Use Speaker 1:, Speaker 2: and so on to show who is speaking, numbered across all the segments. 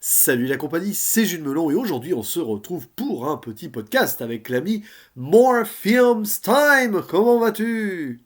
Speaker 1: Salut la compagnie, c'est Jules Melon et aujourd'hui on se retrouve pour un petit podcast avec l'ami More Films Time. Comment vas-tu?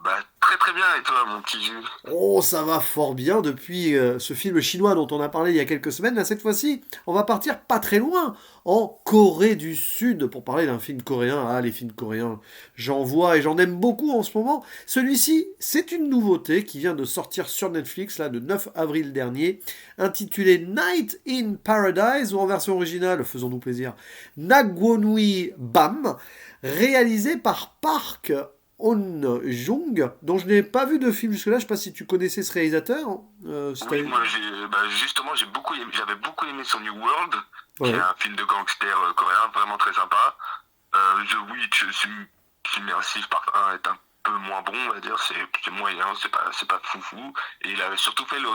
Speaker 2: Bah, très très bien, et toi, mon petit Jules?
Speaker 1: Oh, ça va fort bien depuis ce film chinois dont on a parlé il y a quelques semaines. Là, cette fois-ci, on va partir pas très loin, en Corée du Sud, pour parler d'un film coréen. Ah, les films coréens, j'en vois et j'en aime beaucoup en ce moment. Celui-ci, c'est une nouveauté qui vient de sortir sur Netflix, là, le 9 avril dernier, intitulé Night in Paradise, ou en version originale, faisons-nous plaisir, Nagwonwi Bam, réalisé par Park On-jung, dont je n'ai pas vu de film jusque-là. Je sais pas si tu connaissais ce réalisateur.
Speaker 2: Oui, moi justement j'avais beaucoup aimé son New World, qui est
Speaker 1: Ouais.
Speaker 2: un film de gangster coréen vraiment très sympa. The Witch submersif par un est un peu moins bon, on va dire, c'est moyen, c'est pas foufou. Et il avait surtout fait le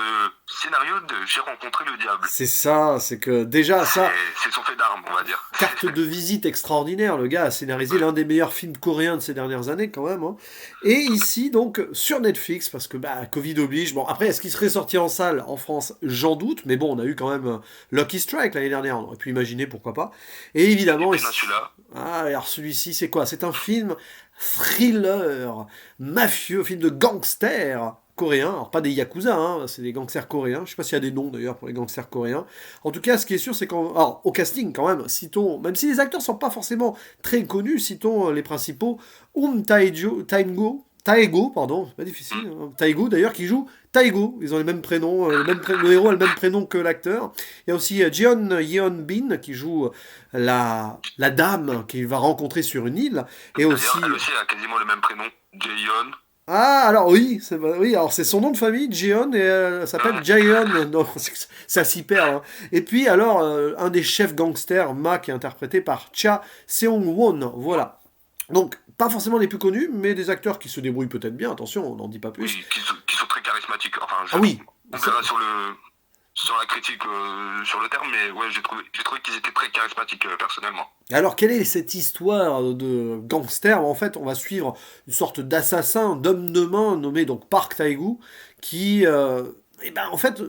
Speaker 2: scénario de J'ai rencontré le diable.
Speaker 1: C'est ça, c'est que déjà ça,
Speaker 2: C'est son fait d'armes, on va dire.
Speaker 1: carte de visite extraordinaire. Le gars a scénarisé
Speaker 2: Ouais.
Speaker 1: l'un des meilleurs films coréens de ces dernières années quand même, hein. Et ici donc sur Netflix, parce que bah, Covid oblige. Bon après, est-ce qu'il serait sorti en salle en France? J'en doute, mais bon, on a eu quand même Lucky Strike l'année dernière. On aurait pu imaginer pourquoi pas. Et
Speaker 2: Et
Speaker 1: évidemment,
Speaker 2: puis là, celui-là,
Speaker 1: ah, alors celui-ci, c'est quoi? C'est un film thriller, mafieux, film de gangsters coréens. Alors pas des yakuza, hein, c'est des gangsters coréens. Je sais pas s'il y a des noms d'ailleurs pour les gangsters coréens. En tout cas, ce qui est sûr, c'est qu'au alors, au casting quand même, citons, même si les acteurs sont pas forcément très connus, citons les principaux. Taego, pardon, c'est pas difficile,
Speaker 2: hmm,
Speaker 1: hein. Taego d'ailleurs qui joue Taego. Ils ont les mêmes prénoms, le héros a le même prénom que l'acteur. Il y a aussi Jeon Yeon Bin qui joue la dame qu'il va rencontrer sur une île. Et
Speaker 2: d'ailleurs,
Speaker 1: aussi.
Speaker 2: elle aussi a quasiment le même prénom, Jaehyun.
Speaker 1: Ah, alors oui, oui, alors c'est son nom de famille, Jeon, et elle s'appelle
Speaker 2: Ouais.
Speaker 1: Jaeon. Non, ça s'y perd, hein. Et puis, alors, un des chefs gangsters, Ma, qui est interprété par Cha Seong-won. Voilà. Donc, pas forcément les plus connus, mais des acteurs qui se débrouillent peut-être bien. Attention, on n'en dit pas plus.
Speaker 2: Oui, qui sont très charismatiques. Enfin,
Speaker 1: Ah oui,
Speaker 2: on
Speaker 1: ça-
Speaker 2: verra sur la critique sur le terme, mais ouais, j'ai trouvé qu'ils étaient très charismatiques personnellement.
Speaker 1: alors, quelle est cette histoire de gangster? En fait, on va suivre une sorte d'assassin, d'homme de main, nommé donc Park Tae-gu, qui, eh ben, en fait,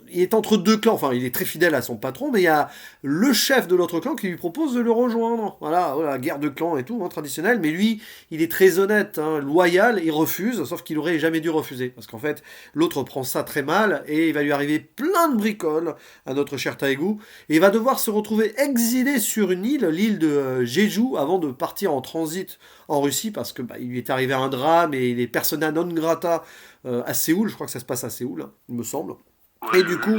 Speaker 1: il est entre deux clans. Enfin, il est très fidèle à son patron, mais il y a le chef de l'autre clan qui lui propose de le rejoindre. Voilà, voilà, guerre de clans et tout, hein, traditionnel. Mais lui, il est très honnête, hein, loyal, il refuse, sauf qu'il aurait jamais dû refuser. Parce qu'en fait, l'autre prend ça très mal et il va lui arriver plein de bricoles à notre cher Taegu. Et il va devoir se retrouver exilé sur une île, l'île de Jeju, avant de partir en transit en Russie, parce que bah, il lui est arrivé un drame et il est persona non grata à Séoul. Je crois que ça se passe à Séoul, hein, il me semble.
Speaker 2: Ouais,
Speaker 1: Et du coup,
Speaker 2: le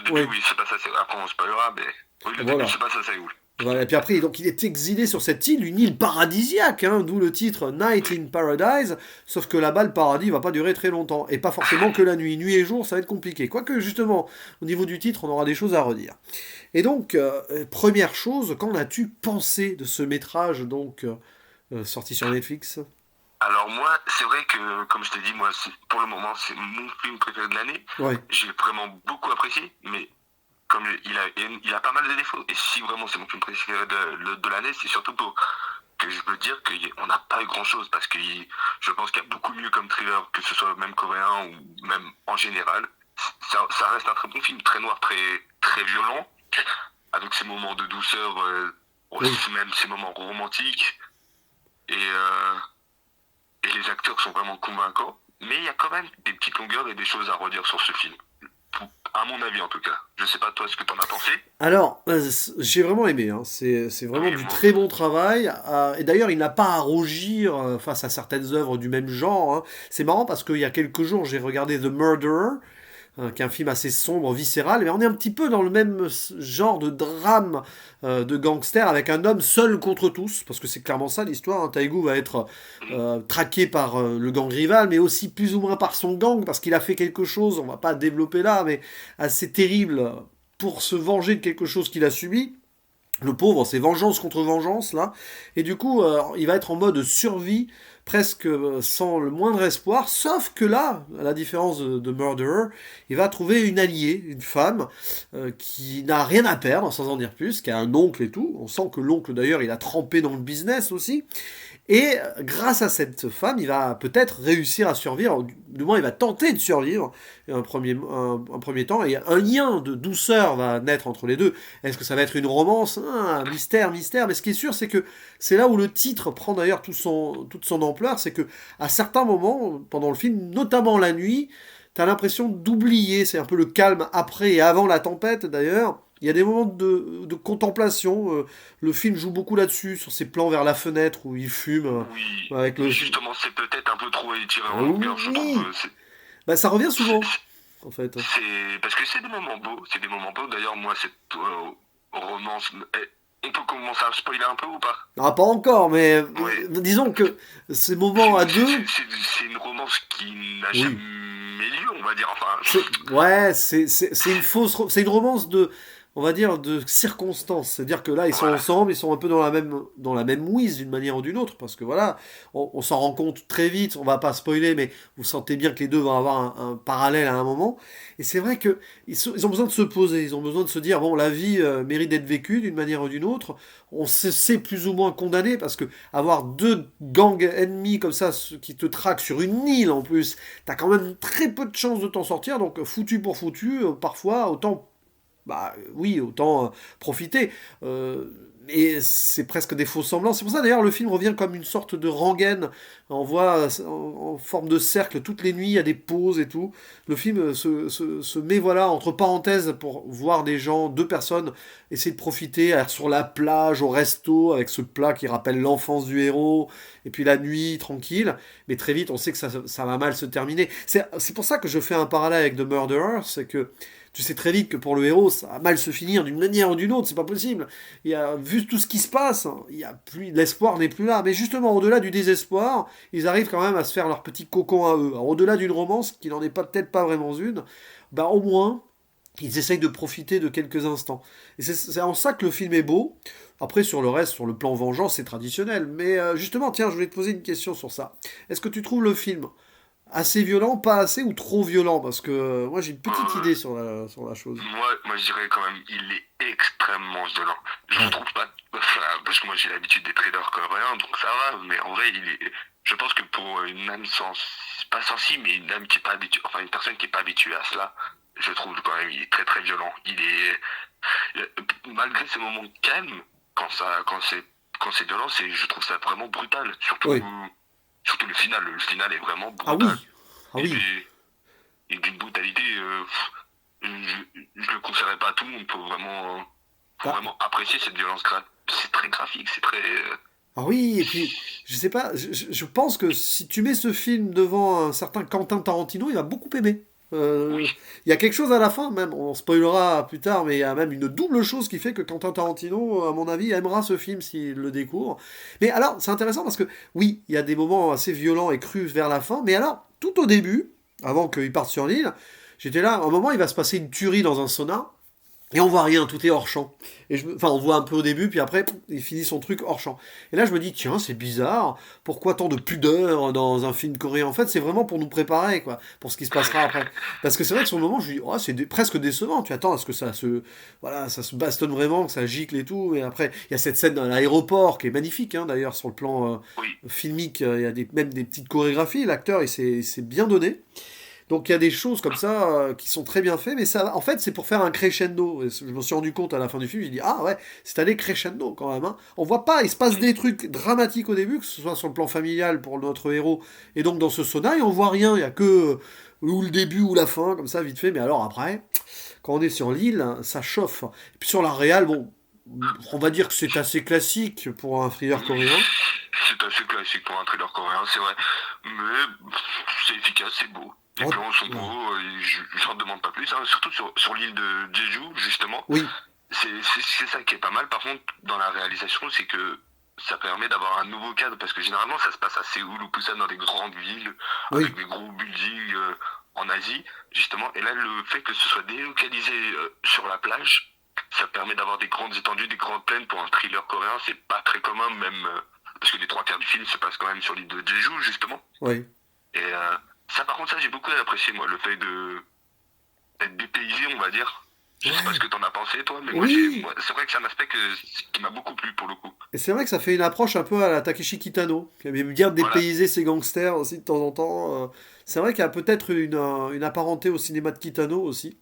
Speaker 2: début,
Speaker 1: ouais,
Speaker 2: oui, c'est pas ça, après on spoilera, mais oui, le début,
Speaker 1: voilà.
Speaker 2: c'est pas ça, c'est où.
Speaker 1: Voilà. Et puis après, donc, il est exilé sur cette île, une île paradisiaque, hein, d'où le titre Night in Paradise. Sauf que là-bas, le paradis va pas durer très longtemps. Et pas forcément que la nuit. Nuit et jour, ça va être compliqué. Quoique, justement, au niveau du titre, on aura des choses à redire. Et donc, première chose, qu'en as-tu pensé de ce métrage, donc, sorti sur Netflix?
Speaker 2: Alors moi, c'est vrai que, comme je t'ai dit, moi, pour le moment, c'est mon film préféré de l'année.
Speaker 1: Ouais.
Speaker 2: J'ai vraiment beaucoup apprécié, mais comme il a pas mal de défauts. Et si vraiment c'est mon film préféré de l'année, c'est surtout pour que je veux dire qu'on n'a pas eu grand-chose, parce que je pense qu'il y a beaucoup mieux comme thriller, que ce soit même coréen ou même en général. Ça reste un très bon film, très noir, très, très violent, avec ses moments de douceur,
Speaker 1: Oui.
Speaker 2: aussi même ses moments romantiques. Et, euh, et les acteurs sont vraiment convaincants. Mais il y a quand même des petites longueurs et des choses à redire sur ce film. À mon avis, en tout cas. Je sais pas toi ce que t'en as pensé.
Speaker 1: Alors, j'ai vraiment aimé, hein. C'est vraiment
Speaker 2: Oui,
Speaker 1: du
Speaker 2: moi.
Speaker 1: très bon travail. Et d'ailleurs, il n'a pas à rougir face à certaines œuvres du même genre, hein. C'est marrant parce qu'il y a quelques jours, j'ai regardé The Murderer, qui est un film assez sombre, viscéral, mais on est un petit peu dans le même genre de drame de gangster avec un homme seul contre tous, parce que c'est clairement ça l'histoire, hein. Taegu va être traqué par le gang rival, mais aussi plus ou moins par son gang, parce qu'il a fait quelque chose, on va pas développer là, mais assez terrible pour se venger de quelque chose qu'il a subi. Le pauvre, c'est vengeance contre vengeance, là. Et du coup, il va être en mode survie, presque sans le moindre espoir. Sauf que là, à la différence de Murderer, il va trouver une alliée, une femme, qui n'a rien à perdre, sans en dire plus, qui a un oncle et tout. On sent que l'oncle, d'ailleurs, il a trempé dans le business aussi. Et grâce à cette femme, il va peut-être réussir à survivre, du moins il va tenter de survivre un premier temps, et un lien de douceur va naître entre les deux. Est-ce que ça va être une romance? Mystère, mystère. Mais ce qui est sûr, c'est que c'est là où le titre prend d'ailleurs toute son ampleur, c'est que à certains moments, pendant le film, notamment la nuit, t'as l'impression d'oublier, c'est un peu le calme après et avant la tempête d'ailleurs. Il y a des moments de contemplation. Le film joue beaucoup là-dessus, sur ces plans vers la fenêtre où il fume
Speaker 2: Oui,
Speaker 1: avec le.
Speaker 2: justement, c'est peut-être un peu trop étiré en longueur, je trouve.
Speaker 1: Oui, bah, ça revient
Speaker 2: C'est-
Speaker 1: souvent, en fait.
Speaker 2: parce que c'est des moments beaux, c'est des moments beaux. D'ailleurs, moi, cette romance, on peut commencer à spoiler un peu ou pas?
Speaker 1: Ah, pas encore, mais
Speaker 2: Oui.
Speaker 1: disons que ces moments à deux.
Speaker 2: C'est une romance qui n'a
Speaker 1: Oui.
Speaker 2: jamais lieu, on va dire. Enfin,
Speaker 1: Ouais, c'est une c'est une romance de, on va dire, de circonstances. C'est-à-dire que là, ils sont
Speaker 2: voilà.
Speaker 1: ensemble, ils sont un peu dans la même mouise d'une manière ou d'une autre, parce que voilà, on s'en rend compte très vite, on va pas spoiler, mais vous sentez bien que les deux vont avoir un parallèle à un moment. Et c'est vrai que ils ont besoin de se poser, ils ont besoin de se dire, bon, la vie mérite d'être vécue d'une manière ou d'une autre. On se sait plus ou moins condamné, parce que avoir deux gangs ennemis comme ça, qui te traquent sur une île en plus, t'as quand même très peu de chances de t'en sortir, donc foutu pour foutu, parfois, autant, bah oui, autant profiter. Mais c'est presque des faux semblants. C'est pour ça d'ailleurs le film revient comme une sorte de rengaine. On voit en forme de cercle toutes les nuits, il y a des pauses et tout. Le film se met voilà entre parenthèses pour voir des gens, deux personnes, essayer de profiter aller sur la plage, au resto, avec ce plat qui rappelle l'enfance du héros, et puis la nuit tranquille. Mais très vite, on sait que ça va mal se terminer. C'est pour ça que je fais un parallèle avec The Murderer, c'est que tu sais très vite que pour le héros, ça va mal se finir d'une manière ou d'une autre, c'est pas possible. Vu tout ce qui se passe, il y a plus, l'espoir n'est plus là. Mais justement, au-delà du désespoir, ils arrivent quand même à se faire leur petit cocon à eux. Alors, au-delà d'une romance, qui n'en est pas peut-être pas vraiment une, bah au moins, ils essayent de profiter de quelques instants. Et c'est en ça que le film est beau. Après, sur le reste, sur le plan vengeance, c'est traditionnel. Mais justement, tiens, je voulais te poser une question sur ça. Est-ce que tu trouves le film assez violent, pas assez ou trop violent? Parce que moi, j'ai une petite idée
Speaker 2: Euh,
Speaker 1: sur sur la chose.
Speaker 2: moi, je dirais quand même, il est extrêmement violent. Je
Speaker 1: Ouais.
Speaker 2: trouve pas, enfin, parce que moi j'ai l'habitude des thrillers coréens, donc ça va. Mais en vrai, je pense que pour une âme pas sensible, mais une âme qui est pas habituée, enfin une personne qui est pas habituée à cela, je trouve quand même, il est très très violent. Malgré ces moments de calme, quand c'est violent, je trouve ça vraiment brutal.
Speaker 1: Oui.
Speaker 2: Surtout le final. Le final est vraiment
Speaker 1: Ah
Speaker 2: brutal.
Speaker 1: oui. Ah
Speaker 2: Et,
Speaker 1: oui.
Speaker 2: des- et d'une brutalité, je le conseillerais pas à tout le monde. Faut
Speaker 1: Bah,
Speaker 2: vraiment apprécier cette violence. C'est très graphique, c'est très.
Speaker 1: ah oui, et puis, je sais pas, je pense que si tu mets ce film devant un certain Quentin Tarantino, il va beaucoup aimer.
Speaker 2: Oui,
Speaker 1: Il y a quelque chose à la fin, même, on spoilera plus tard, mais il y a même une double chose qui fait que Quentin Tarantino, à mon avis, aimera ce film s'il le découvre. Mais alors, c'est intéressant parce que, oui, il y a des moments assez violents et crus vers la fin, mais alors, tout au début, avant qu'il parte sur l'île, j'étais là, à un moment, il va se passer une tuerie dans un sauna, et on voit rien, tout est hors champ. Enfin, on voit un peu au début, puis après, il finit son truc hors champ. Et là, je me dis, tiens, c'est bizarre. Pourquoi tant de pudeur dans un film coréen? En fait, c'est vraiment pour nous préparer, quoi, pour ce qui se passera après. Parce que c'est vrai que sur le moment, je me dis, oh, c'est presque décevant. Tu attends à ce que voilà, ça se bastonne vraiment, que ça gicle et tout. Et après, il y a cette scène dans l'aéroport qui est magnifique, hein, d'ailleurs, sur le plan
Speaker 2: oui.
Speaker 1: filmique. Il y a même des petites chorégraphies. L'acteur, il s'est bien donné. Donc il y a des choses comme ça qui sont très bien faites, mais ça, en fait, c'est pour faire un crescendo. Et je me suis rendu compte à la fin du film, j'ai dit ah ouais, c'est allé crescendo quand même. Hein. On voit pas, il se passe des trucs dramatiques au début, que ce soit sur le plan familial pour notre héros, et donc dans ce sauna, et on voit rien. Il y a que ou le début ou la fin, comme ça, vite fait. Mais alors après, quand on est sur l'île, hein, ça chauffe. Et puis sur la réal, bon, on va dire que c'est assez classique pour un thriller coréen.
Speaker 2: C'est assez classique pour un thriller coréen, c'est vrai. Mais c'est efficace, c'est beau. Les
Speaker 1: Oh,
Speaker 2: plans sont
Speaker 1: ouais.
Speaker 2: beaux, et j'en demande pas plus. Hein. Surtout sur l'île de Jeju, justement.
Speaker 1: Oui,
Speaker 2: C'est ça qui est pas mal. Par contre, dans la réalisation, c'est que ça permet d'avoir un nouveau cadre. Parce que généralement, ça se passe à Séoul ou Busan, dans des grandes villes, avec
Speaker 1: oui.
Speaker 2: des gros buildings en Asie, justement. Et là, le fait que ce soit délocalisé sur la plage, ça permet d'avoir des grandes étendues, des grandes plaines pour un thriller coréen. C'est pas très commun, même. Parce que les trois quarts du film se passent quand même sur l'île de Jeju, justement.
Speaker 1: Oui.
Speaker 2: Et ça, par contre, ça, j'ai beaucoup apprécié, moi, le fait d'être dépaysé, on va dire. Je sais pas ce que t'en as pensé, toi, mais
Speaker 1: Oui,
Speaker 2: c'est vrai que c'est un aspect qui m'a beaucoup plu pour le coup.
Speaker 1: et c'est vrai que ça fait une approche un peu à la Takeshi Kitano, qui aime bien
Speaker 2: Voilà.
Speaker 1: dépayser ses gangsters aussi de temps en temps. C'est vrai qu'il y a peut-être une apparenté au cinéma de Kitano aussi.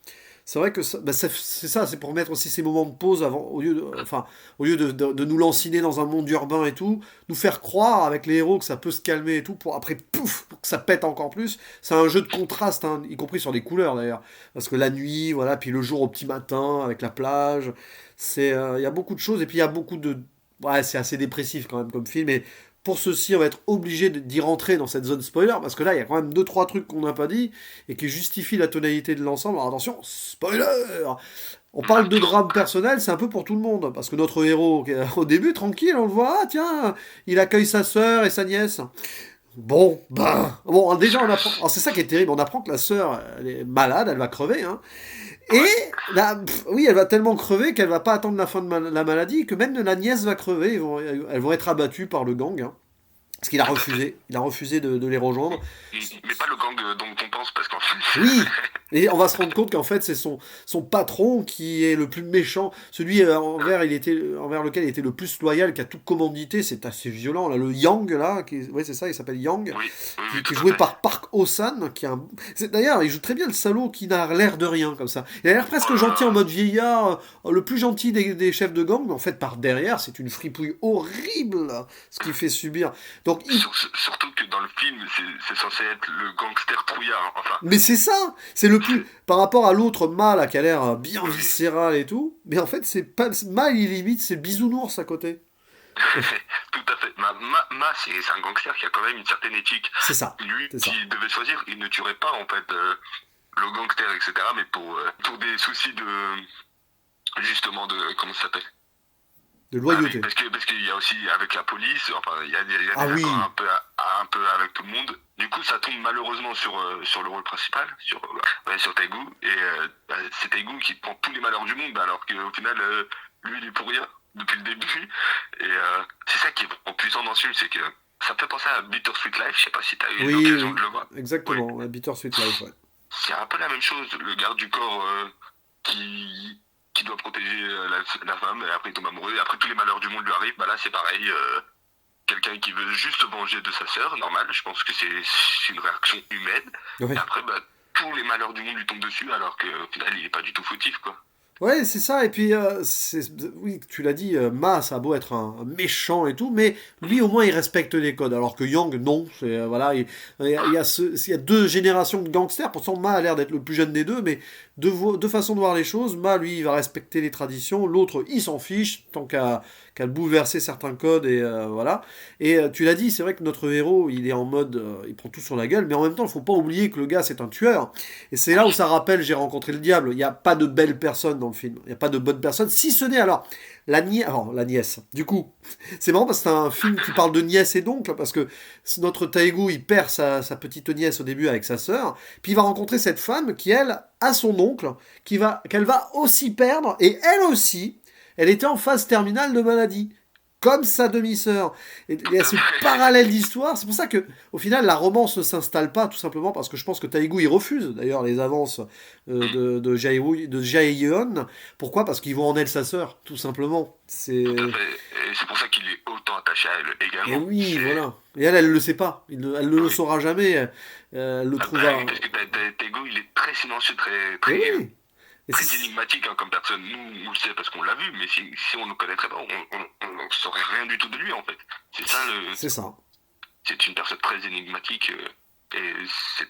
Speaker 1: C'est vrai que c'est ça, c'est pour mettre aussi ces moments de pause avant, au lieu de nous lanciner dans un monde urbain et tout, nous faire croire avec les héros que ça peut se calmer et tout, pour après, pouf, pour que ça pète encore plus. C'est un jeu de contraste, hein, y compris sur les couleurs d'ailleurs. Parce que la nuit, voilà, puis le jour au petit matin, avec la plage, il y a beaucoup de choses, et puis il y a beaucoup de... Ouais, c'est assez dépressif quand même comme film, et pour ceci, on va être obligé d'y rentrer dans cette zone spoiler, parce que là, il y a quand même deux trois trucs qu'on n'a pas dit, et qui justifient la tonalité de l'ensemble. Alors attention, spoiler. On parle de drame personnel, c'est un peu pour tout le monde, parce que notre héros, au début, tranquille, on le voit, ah tiens, il accueille sa sœur et sa nièce. Bon, déjà on apprend, alors c'est ça qui est terrible, on apprend que la sœur, elle est malade, elle va crever, hein. Et
Speaker 2: Ouais.
Speaker 1: là, oui, elle va tellement crever qu'elle va pas attendre la fin de la maladie, que même la nièce va crever, elles vont être abattues par le gang, hein, parce qu'il a
Speaker 2: Tout à fait.
Speaker 1: refusé, il a refusé de les rejoindre.
Speaker 2: Mais pas le gang dont on pense, parce qu'en fait,
Speaker 1: Oui, et on va se rendre compte qu'en fait c'est son patron qui est le plus méchant, celui envers lequel il était le plus loyal, qui a tout commandité, c'est assez violent, là, le Yang, là, ouais c'est ça, il s'appelle Yang,
Speaker 2: oui, oui, oui,
Speaker 1: qui est
Speaker 2: tout à
Speaker 1: joué
Speaker 2: fait.
Speaker 1: par Park Oh-san, d'ailleurs il joue très bien le salaud qui n'a l'air de rien comme ça. Il a l'air
Speaker 2: Oh
Speaker 1: presque
Speaker 2: là
Speaker 1: gentil en
Speaker 2: là.
Speaker 1: mode vieillard, le plus gentil des chefs de gang, mais en fait par derrière c'est une fripouille horrible ce qu'il fait subir. Donc
Speaker 2: Surtout que dans le film, c'est censé être le gangster trouillard, hein. Enfin,
Speaker 1: mais c'est ça, c'est le plus par rapport à l'autre mâle là, qui a l'air bien
Speaker 2: oui,
Speaker 1: viscéral et tout, mais en fait c'est pas mâle, il limite c'est bisounours à côté.
Speaker 2: tout à fait. C'est un gangster qui a quand même une certaine éthique.
Speaker 1: C'est ça,
Speaker 2: Lui,
Speaker 1: c'est ça.
Speaker 2: s'il devait choisir, il ne tuerait pas en fait le gangster, etc. Mais pour des soucis de justement de comment ça s'appelle?
Speaker 1: De loyauté.
Speaker 2: Parce qu'il y a aussi avec la police, enfin il y a
Speaker 1: Ah
Speaker 2: des accords
Speaker 1: oui,
Speaker 2: un peu avec tout le monde. Du coup, ça tombe malheureusement sur le rôle principal, sur Taegu, et c'est Taegu qui prend tous les malheurs du monde, alors qu'au final, lui, il est pour rien depuis le début. Et c'est ça qui est vraiment puissant dans ce film, c'est que ça me fait penser à Bittersweet Life. Je sais pas si tu as eu
Speaker 1: oui,
Speaker 2: l'occasion de
Speaker 1: oui,
Speaker 2: le voir. Oui,
Speaker 1: exactement, ouais, Bittersweet Life, ouais.
Speaker 2: c'est un peu la même chose. Le garde du corps qui qui doit protéger la femme, et après il tombe amoureux, et après tous les malheurs du monde lui arrivent. Bah là, c'est pareil. Quelqu'un qui veut juste se venger de sa sœur, normal, je pense que c'est une réaction humaine. Et
Speaker 1: Ouais.
Speaker 2: après, bah, tous les malheurs du monde lui tombent dessus, alors qu'au final, il est pas du tout fautif, quoi.
Speaker 1: Ouais, c'est ça. Et puis, oui, tu l'as dit, Ma, ça a beau être un méchant et tout, mais lui, au moins, il respecte les codes. Alors que Yang, non. Voilà, il y a deux générations de gangsters. Pourtant, Ma a l'air d'être le plus jeune des deux, mais deux façons de voir les choses. Ma, lui, il va respecter les traditions. L'autre, il s'en fiche, tant qu'à bouleverser certains codes. Et voilà. Et tu l'as dit, c'est vrai que notre héros, il est en mode, il prend tout sur la gueule, mais en même temps, il faut pas oublier que le gars, c'est un tueur. Et c'est là où
Speaker 2: Oui,
Speaker 1: ça rappelle J'ai rencontré le diable. Il n'y a pas de belles personnes dans le film. Il n'y a pas de bonnes personnes. Si ce n'est alors la nièce. Du coup, c'est marrant parce que c'est un film qui parle de nièce et d'oncle. Parce que notre Taegu, il perd sa petite nièce au début avec sa sœur. Puis il va rencontrer cette femme qui, elle, a son oncle. Qu'elle va aussi perdre. Et elle aussi, elle était en phase terminale de maladie comme sa demi-sœur. Et il
Speaker 2: tout
Speaker 1: y a
Speaker 2: à
Speaker 1: ce
Speaker 2: fait.
Speaker 1: parallèle d'histoire. C'est pour ça que, au final, la romance ne s'installe pas, tout simplement parce que je pense que Taegu il refuse d'ailleurs les avances de Jaeyeon. Pourquoi? Parce qu'ils vont en elle sa sœur, tout simplement.
Speaker 2: Tout à
Speaker 1: C'est
Speaker 2: fait. Et c'est pour ça qu'il est autant attaché à elle
Speaker 1: et
Speaker 2: également.
Speaker 1: oui,
Speaker 2: C'est.
Speaker 1: voilà. Et elle le sait pas. Elle ne le
Speaker 2: Oui.
Speaker 1: saura jamais. Elle le
Speaker 2: Ah bah oui,
Speaker 1: trouvera.
Speaker 2: parce que Tego, il est très silencieux,
Speaker 1: Et oui. Et
Speaker 2: très énigmatique, hein, comme personne. Nous, on le sait parce qu'on l'a vu, mais si on ne le connaîtrait pas, on ne saurait rien du tout de lui, en fait. C'est ça,
Speaker 1: c'est ça.
Speaker 2: c'est une personne très énigmatique, et c'est,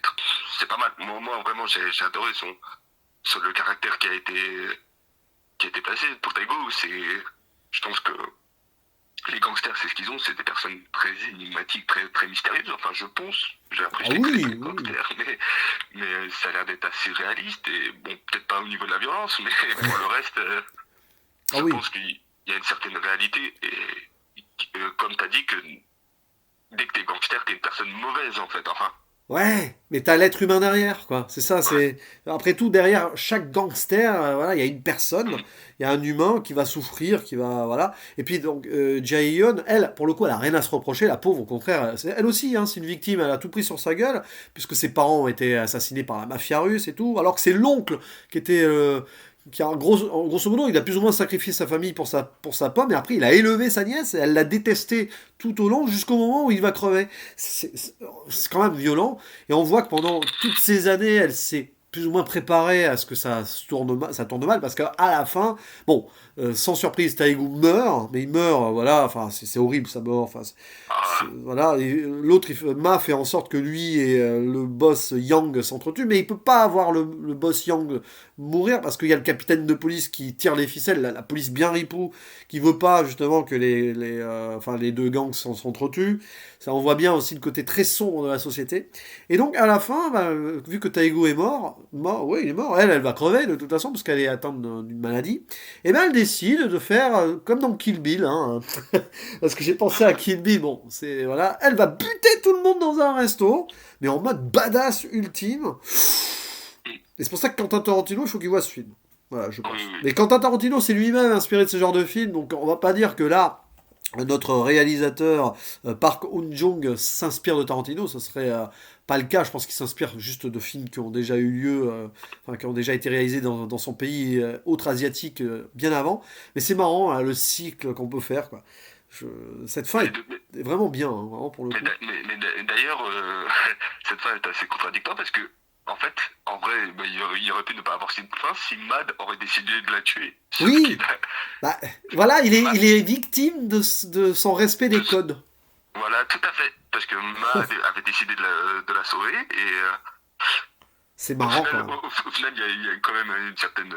Speaker 2: c'est pas mal. Moi, vraiment, j'ai adoré le caractère qui a été placé. Pour Taigo, je pense que les gangsters, c'est ce qu'ils ont, c'est des personnes très énigmatiques, très mystérieuses. Enfin, je pense. Après,
Speaker 1: Ah
Speaker 2: je les connais pas,
Speaker 1: oui,
Speaker 2: les
Speaker 1: oui.
Speaker 2: gangsters, mais ça a l'air d'être assez réaliste. Et bon, peut-être pas au niveau de la violence, mais pour le reste,
Speaker 1: Ah
Speaker 2: je
Speaker 1: oui.
Speaker 2: pense qu'il y a une certaine réalité. Et comme tu as dit, que dès que t'es gangster, t'es une personne mauvaise, en fait. Enfin,
Speaker 1: Ouais, mais t'as l'être humain derrière, quoi. C'est ça,
Speaker 2: ouais.
Speaker 1: c'est... Après tout, derrière chaque gangster, voilà, il y a une personne,
Speaker 2: Mm.
Speaker 1: il y a un humain qui va souffrir, qui va... Voilà. Et puis, donc, Jae-hyun, elle, pour le coup, elle a rien à se reprocher, la pauvre, au contraire. Elle aussi, hein, c'est une victime, elle a tout pris sur sa gueule, puisque ses parents ont été assassinés par la mafia russe et tout, alors que c'est l'oncle qui était... qui a grosso modo, il a plus ou moins sacrifié sa famille pour sa pomme, et après il a élevé sa nièce, et elle l'a détesté tout au long, jusqu'au moment où il va crever. C'est quand même violent, et on voit que pendant toutes ces années, elle s'est plus ou moins préparée à ce que ça tourne mal, parce qu'à la fin, bon, sans surprise, Taegu meurt, mais il meurt, voilà, enfin, c'est horrible sa mort, enfin,
Speaker 2: Ah,
Speaker 1: voilà, et l'autre, Ma fait en sorte que lui et le boss Yang s'entretuent, mais il peut pas avoir le boss Yang mourir parce qu'il y a le capitaine de police qui tire les ficelles, la police bien ripou, qui veut pas justement que enfin, les deux gangs s'entretuent. Ça, on voit bien aussi le côté très sombre de la société. Et donc, à la fin, bah, vu que Taegu est oui, il est mort, elle va crever de toute façon parce qu'elle est atteinte d'une maladie, et ben elle décide de faire comme dans Kill Bill, hein, parce que j'ai pensé à Kill Bill, bon, voilà, elle va buter tout le monde dans un resto, mais en mode badass ultime. Et c'est pour ça que Quentin Tarantino, il faut qu'il voit ce film. Voilà, je
Speaker 2: oui,
Speaker 1: pense.
Speaker 2: oui.
Speaker 1: Mais Quentin Tarantino, c'est lui-même inspiré de ce genre de film, donc on va pas dire que là, notre réalisateur Park Eun-jung s'inspire de Tarantino, ce serait pas le cas. Je pense qu'il s'inspire juste de films qui ont déjà eu lieu, enfin qui ont déjà été réalisés dans son pays autre asiatique bien avant. Mais c'est marrant hein, le cycle qu'on peut faire. Quoi. Je- Cette fin
Speaker 2: Mais, de- mais,
Speaker 1: est vraiment bien, hein, vraiment pour le
Speaker 2: mais
Speaker 1: coup.
Speaker 2: d'ailleurs, cette fin est assez contradictoire parce que, en fait, en vrai, bah, il aurait pu ne pas avoir cette fin si Mad aurait décidé de la tuer. Sauf qu'il
Speaker 1: Oui,
Speaker 2: a.
Speaker 1: bah, voilà,
Speaker 2: Ma-
Speaker 1: il est victime de son respect des
Speaker 2: de-
Speaker 1: codes.
Speaker 2: voilà, tout à fait. Parce que Mad avait décidé de la sauver et
Speaker 1: C'est
Speaker 2: au
Speaker 1: marrant quand
Speaker 2: final,
Speaker 1: même.
Speaker 2: au final, il y a quand même une certaine.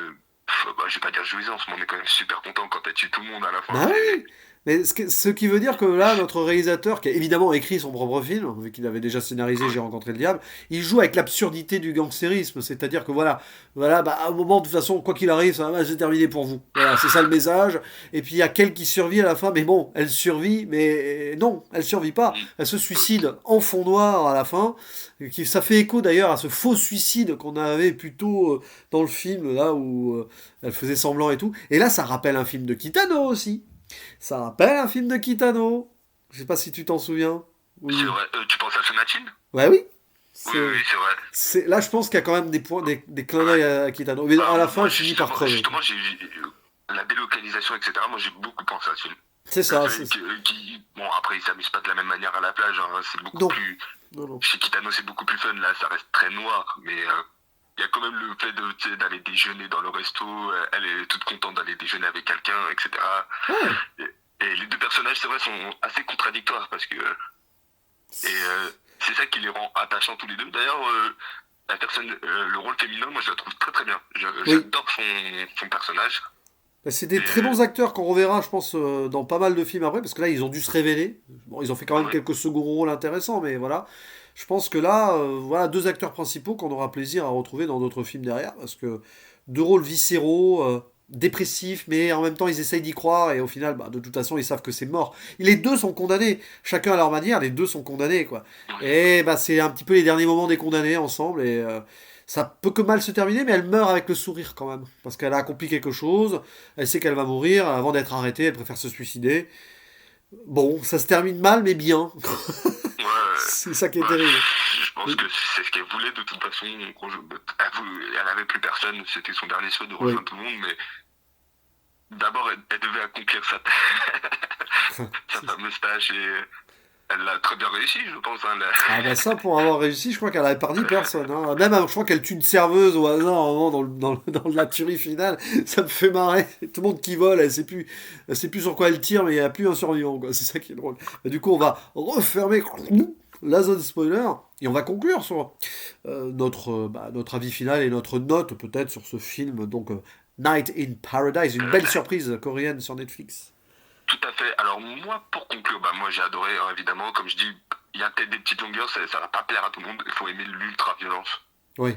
Speaker 2: Bah, je vais pas dire jouissance, mais on est quand même super content quand t'as tué tout le monde à la fin.
Speaker 1: Bah oui, mais ce qui veut dire que là, notre réalisateur, qui a évidemment écrit son propre film, vu qu'il avait déjà scénarisé J'ai rencontré le diable, il joue avec l'absurdité du gangstérisme. C'est-à-dire que voilà, bah, à un moment, de toute façon, quoi qu'il arrive, ça va, c'est terminé pour vous. Voilà, c'est ça le message. Et puis il y a qu'elle qui survit à la fin, mais bon, elle survit, mais non, elle survit pas. Elle se suicide en fond noir à la fin. Ça fait écho d'ailleurs à ce faux suicide qu'on avait plutôt dans le film, là où elle faisait semblant et tout. Et là, ça rappelle un film de Kitano aussi. Ça rappelle un film de Kitano. Je sais pas si tu t'en souviens.
Speaker 2: C'est
Speaker 1: Oui.
Speaker 2: vrai. Tu penses à Sonatine?
Speaker 1: Ouais, oui.
Speaker 2: Oui, oui, oui, c'est vrai.
Speaker 1: Là, je pense qu'il y a quand même des points, des clins d'œil à Kitano. Mais à la fin,
Speaker 2: Moi,
Speaker 1: elle finit par crever.
Speaker 2: justement, la délocalisation, etc. Moi, j'ai beaucoup pensé à ce film.
Speaker 1: C'est
Speaker 2: Le
Speaker 1: ça.
Speaker 2: fait bon, après, ils s'amusent pas de la même manière à la plage. Hein, c'est beaucoup
Speaker 1: Non.
Speaker 2: plus.
Speaker 1: Non, non.
Speaker 2: Chez Kitano, c'est beaucoup plus fun. Là, ça reste très noir, mais il y a quand même le fait de, tu sais, d'aller déjeuner dans le resto. Elle est toute contente d'aller déjeuner avec quelqu'un, etc.
Speaker 1: Ouais.
Speaker 2: Et les deux personnages, c'est vrai, sont assez contradictoires parce que. C'est ça qui les rend attachants tous les deux. D'ailleurs, la personne, le rôle féminin, moi, je la trouve très très bien.
Speaker 1: Oui.
Speaker 2: J'adore son personnage.
Speaker 1: Bah, c'est
Speaker 2: Et
Speaker 1: des très bons acteurs qu'on reverra, je pense, dans pas mal de films après, parce que là, ils ont dû se révéler. Bon, ils ont fait quand même
Speaker 2: ouais,
Speaker 1: quelques seconds rôles intéressants, mais voilà. Je pense que là, voilà deux acteurs principaux qu'on aura plaisir à retrouver dans d'autres films derrière, parce que deux rôles viscéraux, dépressifs, mais en même temps, ils essayent d'y croire, et au final, bah, de toute façon, ils savent que c'est mort. Les deux sont condamnés, chacun à leur manière, les deux sont condamnés, quoi. Et bah, c'est un petit peu les derniers moments des condamnés ensemble, et ça peut que mal se terminer, mais elle meurt avec le sourire quand même, parce qu'elle a accompli quelque chose, elle sait qu'elle va mourir, avant d'être arrêtée, elle préfère se suicider. Bon, ça se termine mal, mais bien.
Speaker 2: ouais,
Speaker 1: C'est ça qui est
Speaker 2: bah,
Speaker 1: terrible.
Speaker 2: je pense que c'est ce qu'elle voulait de toute façon. Elle avait plus personne, c'était son dernier souhait de
Speaker 1: Oui.
Speaker 2: rejoindre tout le monde, mais d'abord, elle devait accomplir sa fameuse tâche et elle l'a très bien réussi, je pense. Hein,
Speaker 1: Ah bah ça, pour avoir réussi, je crois qu'elle a épargné personne. Hein. Même, je crois qu'elle tue une serveuse au hasard à un moment dans la tuerie finale. Ça me fait marrer. Tout le monde qui vole, elle sait plus sur quoi elle tire, mais il n'y a plus un survivant. Quoi. C'est ça qui est drôle. Et du coup, on va refermer la zone spoiler et on va conclure sur notre avis final et notre note peut-être sur ce film. Donc, Night in Paradise, une belle surprise coréenne sur Netflix.
Speaker 2: Tout à fait. Alors moi, pour conclure, bah, moi j'ai adoré, hein, évidemment. Comme je dis, il y a peut-être des petites longueurs, ça va pas plaire à tout le monde. Il faut aimer l'ultra-violence.
Speaker 1: Oui,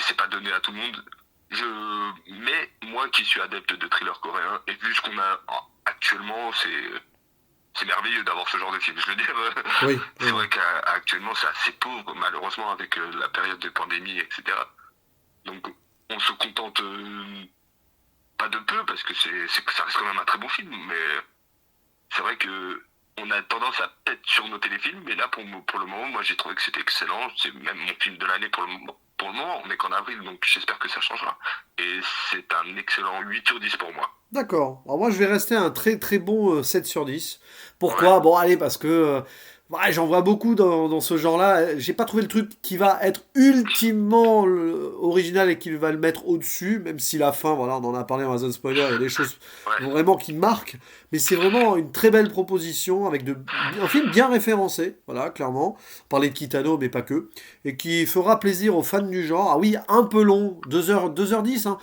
Speaker 2: C'est pas donné à tout le monde. Mais moi qui suis adepte de thriller coréen, et vu ce qu'on a actuellement, c'est merveilleux d'avoir ce genre de film. Je veux dire,
Speaker 1: oui,
Speaker 2: c'est
Speaker 1: oui.
Speaker 2: vrai qu'actuellement c'est assez pauvre, malheureusement, avec la période de pandémie, etc. Donc on se contente pas de peu, parce que ça reste quand même un très bon film, mais c'est vrai que on a tendance à peut-être surnoter les films, mais là pour le moment, moi j'ai trouvé que c'était excellent. C'est même mon film de l'année pour le moment. pour le moment, on n'est qu'en avril, donc j'espère que ça changera. Et c'est un excellent 8 sur 10 pour moi.
Speaker 1: D'accord. Alors moi, je vais rester à un très très bon 7 sur 10.
Speaker 2: Ouais,
Speaker 1: Pourquoi? Bon, allez, parce que ouais, j'en vois beaucoup dans ce genre-là. J'ai pas trouvé le truc qui va être ultimement original et qui va le mettre au-dessus, même si la fin, voilà, on en a parlé dans la zone spoiler, il y a des choses
Speaker 2: ouais,
Speaker 1: vraiment qui marquent. Mais c'est vraiment une très belle proposition avec un film bien référencé, voilà, clairement. On parlait de Kitano, mais pas que. Et qui fera plaisir aux fans du genre. Ah oui, un peu long, 2h10, hein.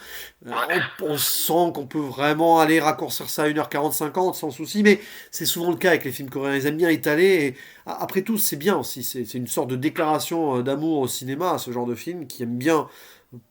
Speaker 2: ouais.
Speaker 1: On sent qu'on peut vraiment aller raccourcir ça à 1h40, 50 sans souci, mais c'est souvent le cas avec les films coréens. Ils aiment bien étaler et après tout, c'est bien aussi. C'est une sorte de déclaration d'amour au cinéma, ce genre de film qui aime bien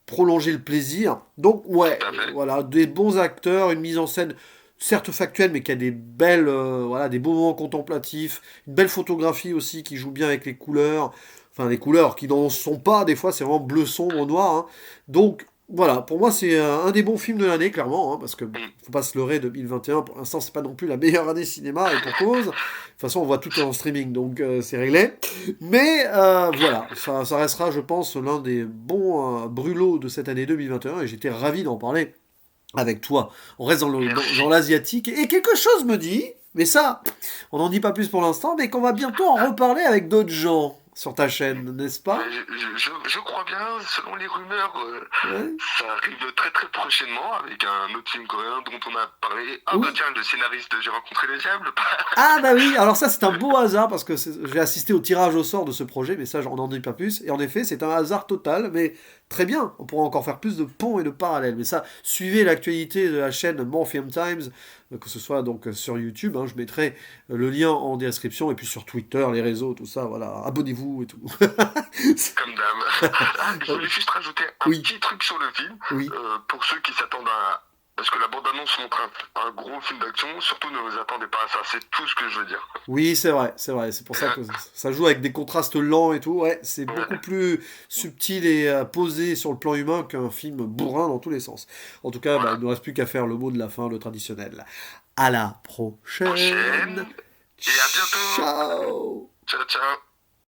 Speaker 1: prolonger le plaisir. Donc, ouais,
Speaker 2: Tout à fait.
Speaker 1: voilà, des bons acteurs, une mise en scène certes factuelle, mais qui a des belles, voilà, des beaux moments contemplatifs, une belle photographie aussi qui joue bien avec les couleurs, enfin les couleurs qui n'en sont pas, des fois c'est vraiment bleu sombre, noir, hein. Donc, voilà, pour moi c'est un des bons films de l'année, clairement, hein, parce que bon,
Speaker 2: Mm.
Speaker 1: faut pas se leurrer, 2021, pour l'instant c'est pas non plus la meilleure année cinéma, et pour cause. De toute façon, on voit tout en streaming, donc c'est réglé. Mais voilà, ça restera, je pense, l'un des bons brûlots de cette année 2021 et j'étais ravi d'en parler avec toi. On reste dans
Speaker 2: Merci.
Speaker 1: l'asiatique et quelque chose me dit, mais ça, on n'en dit pas plus pour l'instant, mais qu'on va bientôt en reparler avec d'autres gens sur ta chaîne, n'est-ce pas?
Speaker 2: Mais je crois bien, selon les rumeurs,
Speaker 1: Ouais.
Speaker 2: ça arrive très très prochainement avec un autre film coréen dont on a parlé. Ah bah
Speaker 1: Oui.
Speaker 2: tiens, le scénariste de J'ai rencontré le diable.
Speaker 1: Ah bah oui, alors ça c'est un beau hasard parce que j'ai assisté au tirage au sort de ce projet, mais ça j'en n'en dis pas plus. Et en effet, c'est un hasard total, mais très bien. On pourra encore faire plus de ponts et de parallèles. Mais ça, suivez l'actualité de la chaîne More Film Times, que ce soit donc sur YouTube, hein, je mettrai le lien en description, et puis sur Twitter, les réseaux, tout ça, voilà. Abonnez-vous et tout.
Speaker 2: Comme dame. Ah, je voulais juste rajouter un
Speaker 1: Oui,
Speaker 2: petit truc sur le film,
Speaker 1: oui.
Speaker 2: pour ceux qui s'attendent à... Parce que la bande-annonce montre un gros film d'action, surtout ne vous attendez pas à ça, c'est tout ce que je veux dire.
Speaker 1: Oui, c'est vrai, c'est vrai. C'est pour ça que ça joue avec des contrastes lents et tout. Ouais, c'est beaucoup
Speaker 2: Ouais,
Speaker 1: plus subtil et posé sur le plan humain qu'un film bourrin dans tous les sens. En tout cas, bah, il
Speaker 2: voilà.
Speaker 1: ne nous reste plus qu'à faire le mot de la fin, le traditionnel. À la prochaine.
Speaker 2: Prochaine, et à bientôt.
Speaker 1: Ciao.
Speaker 2: Ciao, ciao.